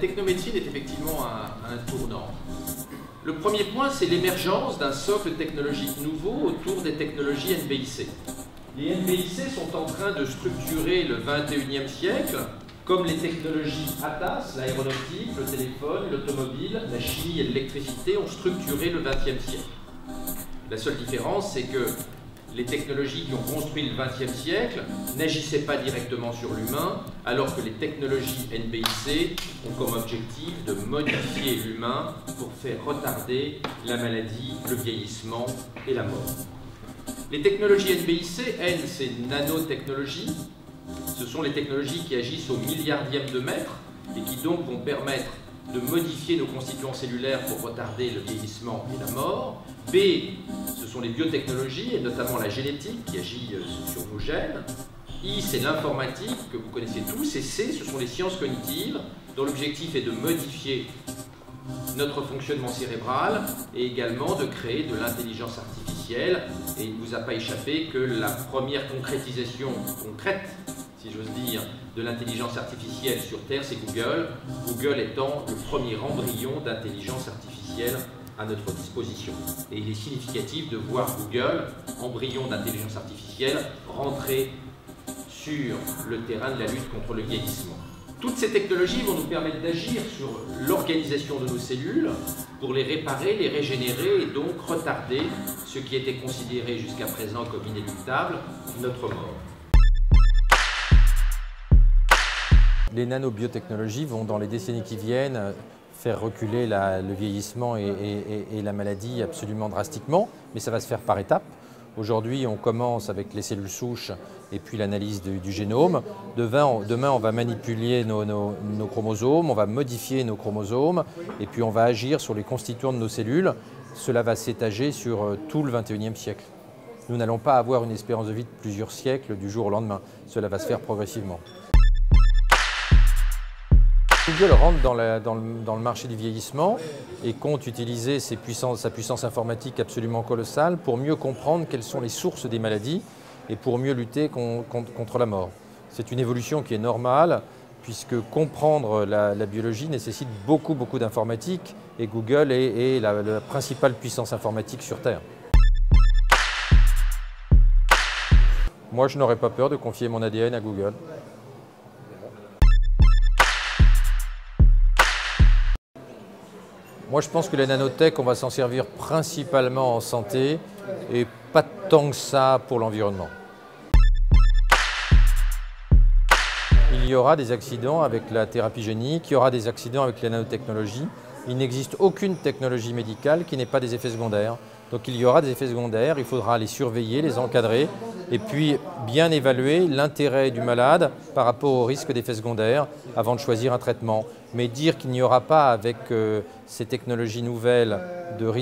technomédecine est effectivement à un tournant. Le premier point, c'est l'émergence d'un socle technologique nouveau autour des technologies NBIC. Les NBIC sont en train de structurer le 21e siècle, comme les technologies ATAS, l'aéronautique, le téléphone, l'automobile, la chimie et l'électricité ont structuré le 20e siècle. La seule différence, c'est que les technologies qui ont construit le XXe siècle n'agissaient pas directement sur l'humain, alors que les technologies NBIC ont comme objectif de modifier l'humain pour faire retarder la maladie, le vieillissement et la mort. Les technologies NBIC, elles, c'est nanotechnologies. Ce sont les technologies qui agissent au milliardième de mètre et qui donc vont permettre de modifier nos constituants cellulaires pour retarder le vieillissement et la mort. B, ce sont les biotechnologies, et notamment la génétique qui agit sur nos gènes. I, c'est l'informatique, que vous connaissez tous. Et C, ce sont les sciences cognitives, dont l'objectif est de modifier notre fonctionnement cérébral et également de créer de l'intelligence artificielle. Et il ne vous a pas échappé que la première concrétisation concrète, si j'ose dire, de l'intelligence artificielle sur Terre, c'est Google. Google étant le premier embryon d'intelligence artificielle à notre disposition. Et il est significatif de voir Google, embryon d'intelligence artificielle, rentrer sur le terrain de la lutte contre le vieillissement. Toutes ces technologies vont nous permettre d'agir sur l'organisation de nos cellules pour les réparer, les régénérer et donc retarder ce qui était considéré jusqu'à présent comme inéluctable, notre mort. Les nanobiotechnologies vont, dans les décennies qui viennent, faire reculer le vieillissement et la maladie absolument drastiquement, mais ça va se faire par étapes. Aujourd'hui, on commence avec les cellules souches et puis l'analyse du génome. Demain, on va manipuler nos chromosomes, on va modifier nos chromosomes et puis on va agir sur les constituants de nos cellules. Cela va s'étager sur tout le XXIe siècle. Nous n'allons pas avoir une espérance de vie de plusieurs siècles du jour au lendemain. Cela va se faire progressivement. Google rentre dans le marché du vieillissement et compte utiliser sa puissance informatique absolument colossale pour mieux comprendre quelles sont les sources des maladies et pour mieux lutter contre la mort. C'est une évolution qui est normale puisque comprendre la biologie nécessite beaucoup d'informatique et Google est la principale puissance informatique sur Terre. Moi, je n'aurais pas peur de confier mon ADN à Google. Moi, je pense que les nanotech, on va s'en servir principalement en santé et pas tant que ça pour l'environnement. Il y aura des accidents avec la thérapie génique, il y aura des accidents avec les nanotechnologies. Il n'existe aucune technologie médicale qui n'ait pas des effets secondaires. Donc il y aura des effets secondaires, il faudra les surveiller, les encadrer et puis bien évaluer l'intérêt du malade par rapport au risque d'effets secondaires avant de choisir un traitement. Mais dire qu'il n'y aura pas avec ces technologies nouvelles de risque